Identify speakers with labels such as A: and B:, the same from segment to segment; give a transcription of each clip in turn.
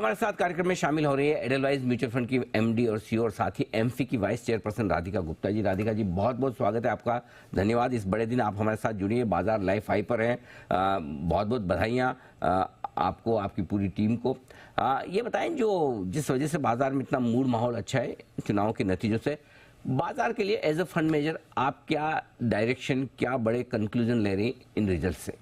A: हमारे साथ कार्यक्रम में शामिल हो रही है एडलवाइज म्यूचुअल फंड की एमडी और सीईओ और साथ ही एमफी की वाइस चेयरपर्सन राधिका गुप्ता जी। राधिका जी, बहुत बहुत स्वागत है आपका। धन्यवाद, इस बड़े दिन आप हमारे साथ जुड़िए। बाजार लाइफ हाई पर है। बहुत बहुत बधाइयाँ आपको, आपकी पूरी टीम को। ये बताएं, जो जिस वजह से बाजार में इतना मूड माहौल अच्छा है चुनाव के नतीजों से, बाजार के लिए एज अ फंड मैनेजर आप क्या डायरेक्शन, क्या बड़े कंक्लूजन ले रहे हैं इन रिजल्ट से?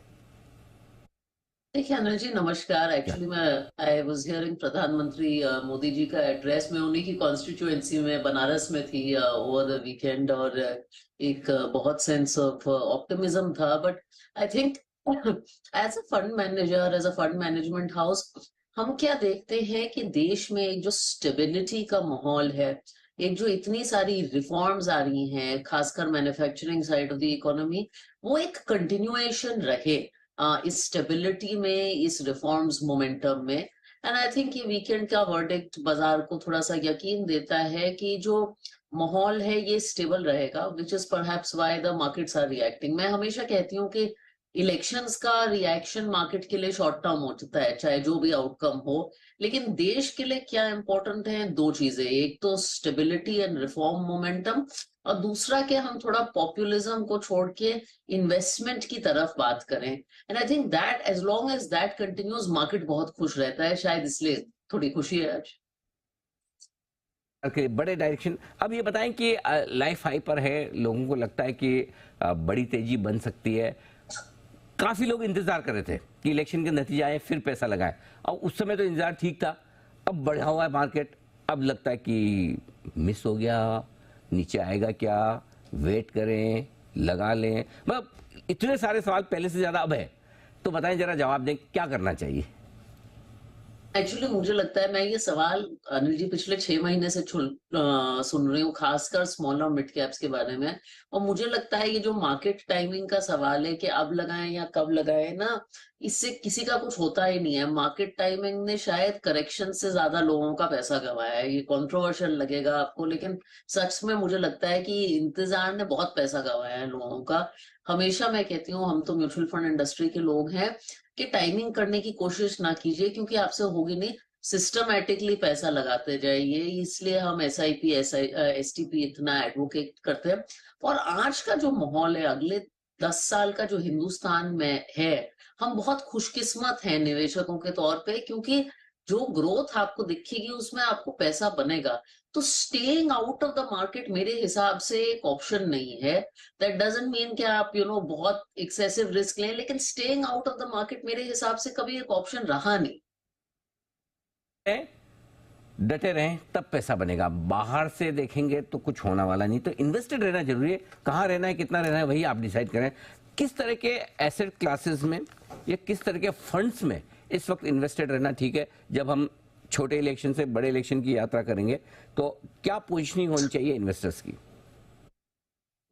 B: देखिए अनिल जी, नमस्कार। एक्चुअली मैं आई वाज हियरिंग प्रधानमंत्री मोदी जी का एड्रेस। मैं उन्हीं की कॉन्स्टिट्यूएंसी में बनारस में थी ओवर द वीकेंड, और एक बहुत सेंस ऑफ ऑप्टिमिज्म था। But I think as a fund manager, as a fund management house, हम क्या देखते हैं कि देश में एक जो स्टेबिलिटी का माहौल है, एक जो इतनी सारी रिफॉर्म्स आ रही हैं, खासकर manufacturing side of the economy, वो एक कंटिन्यूएशन रहे इस स्टेबिलिटी में, इस रिफॉर्म्स मोमेंटम में। एंड आई थिंक ये वीकेंड का वर्डिक्ट बाजार को थोड़ा सा यकीन देता है कि जो माहौल है ये स्टेबल रहेगा, which is perhaps why the markets are reacting. मैं हमेशा कहती हूँ कि इलेक्शंस का रिएक्शन मार्केट के लिए शॉर्ट टर्म होता है, चाहे जो भी आउटकम हो। लेकिन देश के लिए क्या इंपॉर्टेंट है? दो चीजें, एक तो स्टेबिलिटी एंड रिफॉर्म मोमेंटम, और दूसरा कि हम थोड़ा पॉपुलिज्म को छोड़ के इन्वेस्टमेंट की तरफ बात करें। And I think that as long as that continues, market बहुत खुश रहता है। शायद इसलिए थोड़ी खुशी है आज।
A: के बड़े डायरेक्शन। अब ये बताएं कि लाइफ हाई पर है, लोगों को लगता है कि बड़ी तेजी बन सकती है। काफी लोग इंतजार कर रहे थे कि इलेक्शन के नतीजे आए फिर पैसा लगाए, और उस समय तो इंतजार ठीक था। अब बढ़ा हुआ है मार्केट, अब लगता है कि मिस हो गया, नीचे आएगा क्या, वेट करें, लगा लें। मतलब इतने सारे सवाल पहले से ज्यादा अब है। तो बताएं, जरा जवाब दें, क्या करना चाहिए?
B: एक्चुअली मुझे लगता है, मैं ये सवाल अनिल जी पिछले 6 महीने से सुन रही हूँ, खासकर स्मॉल और मिड कैप्स के बारे में। और मुझे लगता है ये जो मार्केट टाइमिंग का सवाल है कि अब लगाएं या कब लगाएं ना, इससे किसी का कुछ होता ही नहीं है। मार्केट टाइमिंग ने शायद करेक्शन से ज्यादा लोगों का पैसा गंवाया है। ये कंट्रोवर्शियल लगेगा आपको, लेकिन सच में मुझे लगता है कि इंतजार ने बहुत पैसा गंवाया है लोगों का। हमेशा मैं कहती हूँ, हम तो म्यूचुअल फंड इंडस्ट्री के लोग हैं, कि टाइमिंग करने की कोशिश ना कीजिए, क्योंकि आपसे होगी नहीं। सिस्टमैटिकली पैसा लगाते जाइए। इसलिए हम SIP STP इतना एडवोकेट करते हैं। और आज का जो माहौल है, अगले 10 साल का जो हिंदुस्तान में है, हम बहुत खुशकिस्मत हैं निवेशकों के तौर पे, क्योंकि जो ग्रोथ आपको दिखेगी उसमें आपको पैसा बनेगा। तो staying out of the market मेरे हिसाब से एक ऑप्शन नहीं है। दैट डजंट मीन कि आप बहुत एक्सेसिव रिस्क लें, लेकिन staying out of the market मेरे हिसाब से कभी एक ऑप्शन रहा नहीं।
A: डटे रहें तब पैसा बनेगा। बाहर से देखेंगे तो कुछ होने वाला नहीं। तो इन्वेस्टेड रहना जरूरी है। कहाँ रहना है, कितना रहना है, वही आप डिसाइड करें। किस तरह के एसेट क्लासेस में या किस तरह के फंड्स में इस वक्त इन्वेस्टेड रहना ठीक है? जब हम छोटे इलेक्शन से बड़े इलेक्शन की यात्रा करेंगे तो क्या पोजीशनिंग होनी चाहिए इन्वेस्टर्स की?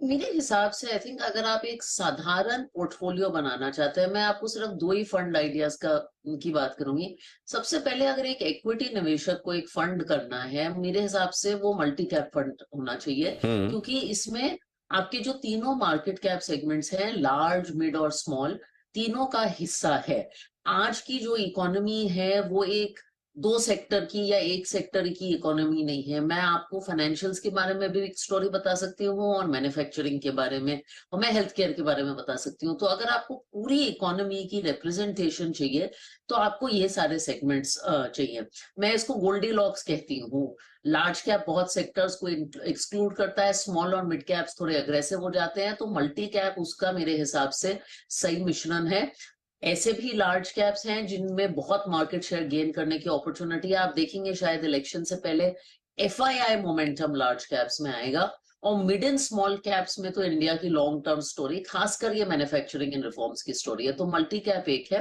B: मेरे हिसाब से आई थिंक, अगर आप एक साधारण पोर्टफोलियो बनाना चाहते हैं, मैं आपको सिर्फ दो ही फंड आइडियाज की बात करूंगी। सबसे पहले, अगर एक इक्विटी निवेशक को एक फंड करना है, मेरे हिसाब से वो मल्टी कैप फंड होना चाहिए।
A: हम्म।
B: क्योंकि इसमें आपके जो तीनों मार्केट कैप सेगमेंट्स हैं, लार्ज, मिड और स्मॉल, तीनों का हिस्सा है। आज की जो इकोनॉमी है वो एक दो सेक्टर की या एक सेक्टर की इकोनॉमी नहीं है। मैं आपको फाइनेंशियल्स के बारे में भी एक स्टोरी बता सकती हूँ, और मैन्युफैक्चरिंग के बारे में, और मैं हेल्थ केयर के बारे में बता सकती हूँ। तो अगर आपको पूरी इकोनॉमी की रिप्रेजेंटेशन चाहिए, तो आपको ये सारे सेगमेंट्स चाहिए। मैं इसको गोल्डीलॉक्स कहती हूँ। लार्ज कैप बहुत सेक्टर्स को एक्सक्लूड करता है, स्मॉल और मिड कैप्स थोड़े अग्रेसिव हो जाते हैं, तो मल्टी कैप उसका मेरे हिसाब से सही मिश्रण है। ऐसे भी लार्ज कैप्स हैं जिनमें बहुत मार्केट शेयर गेन करने की अपॉर्चुनिटी है। आप देखेंगे शायद इलेक्शन से पहले FII मोमेंटम लार्ज कैप्स में आएगा। और मिड एंड स्मॉल कैप्स में तो इंडिया की लॉन्ग टर्म स्टोरी, खासकर ये मैन्युफैक्चरिंग एंड रिफॉर्म्स की स्टोरी है। तो मल्टी कैप एक है।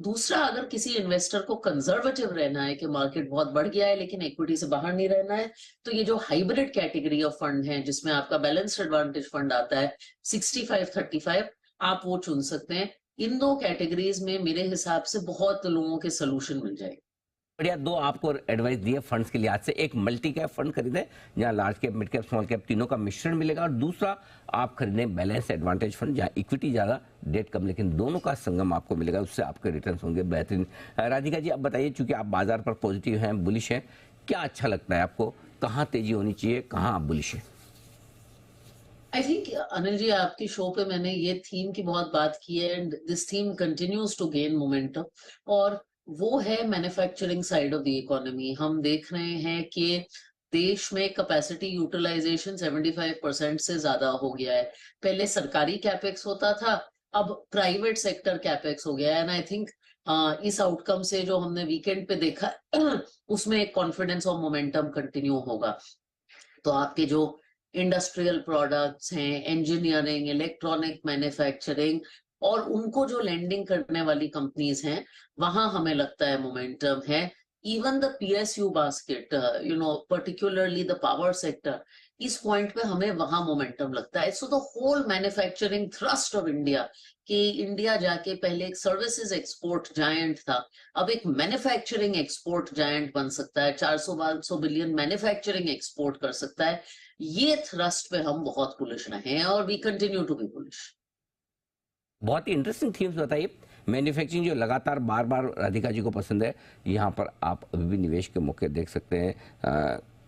B: दूसरा, अगर किसी इन्वेस्टर को कंजर्वेटिव रहना है कि मार्केट बहुत बढ़ गया है लेकिन इक्विटी से बाहर नहीं रहना है, तो ये जो हाइब्रिड कैटेगरी ऑफ फंड है, जिसमें आपका बैलेंस्ड एडवांटेज फंड आता है 65-35, आप वो चुन सकते हैं। इन दो कैटेगरीज में मेरे हिसाब से बहुत लोगों के सोल्यूशन मिल जाएंगे।
A: बढ़िया, दो आपको एडवाइस दिए फंड्स के लिहाज से। एक मल्टी कैप फंड खरीदें जहां large cap, mid cap, small cap तीनों का मिश्रण मिलेगा, और दूसरा आप खरीदें बैलेंस एडवांटेज फंड जहां इक्विटी ज्यादा, डेट कम, लेकिन दोनों का संगम आपको मिलेगा, उससे आपके रिटर्न होंगे बेहतरीन। राधिका जी, अब बताइए, चूंकि आप बाजार पर पॉजिटिव हैं, बुलिश हैं, क्या अच्छा लगता है आपको, कहाँ तेजी होनी चाहिए, कहाँ आप बुलिश हैं?
B: आई थिंक अनिल जी, आपकी शो पे मैंने ये थीम की बहुत बात की है, and this theme continues to gain momentum, और वो है manufacturing side of the economy. हम देख रहे हैं कि देश में कैपेसिटी यूटिलाइजेशन 75% से ज्यादा हो गया है। पहले सरकारी कैपेक्स होता था, अब प्राइवेट सेक्टर कैपेक्स हो गया है, एंड आई थिंक इस आउटकम से जो हमने वीकेंड पे देखा उसमें एक कॉन्फिडेंस और मोमेंटम कंटिन्यू होगा। तो आपके जो इंडस्ट्रियल प्रोडक्ट्स हैं, इंजीनियरिंग, इलेक्ट्रॉनिक मैन्युफैक्चरिंग, और उनको जो लेंडिंग करने वाली कंपनीज हैं, वहां हमें लगता है मोमेंटम है। Even the PSU basket, particularly the power sector, इस पॉइंट पे हमें वहां मोमेंटम लगता है। So the whole manufacturing thrust of India, कि इंडिया जाके पहले एक सर्विसेज एक्सपोर्ट जायंट था, अब एक मैन्युफैक्चरिंग एक्सपोर्ट जायंट बन सकता है, 400-500 बिलियन मैन्युफैक्चरिंग एक्सपोर्ट कर सकता है। ये थ्रस्ट पे हम बहुत बुलिश रहे हैं, और we continue to be bullish.
A: बहुत ही इंटरेस्टिंग थीम्स बताइए। मैन्युफैक्चरिंग जो लगातार बार बार राधिका जी को पसंद है, यहाँ पर आप अभी भी निवेश के मौके देख सकते हैं।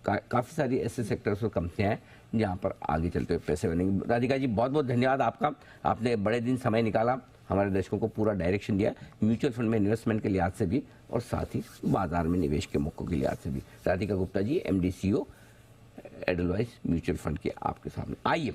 A: काफ़ी सारी ऐसे सेक्टर्स और कंपनियाँ हैं जहाँ पर आगे चलते हुए पैसे बनेंगे। राधिका जी, बहुत बहुत धन्यवाद आपका, आपने बड़े दिन समय निकाला, हमारे दर्शकों को पूरा डायरेक्शन दिया, म्यूचुअल फंड में इन्वेस्टमेंट के लिहाज से भी और साथ ही बाजार में निवेश के मौक़ों के लिहाज से भी। Radhika Gupta ji, MD CEO Edelweiss mutual fund के आपके सामने। आइए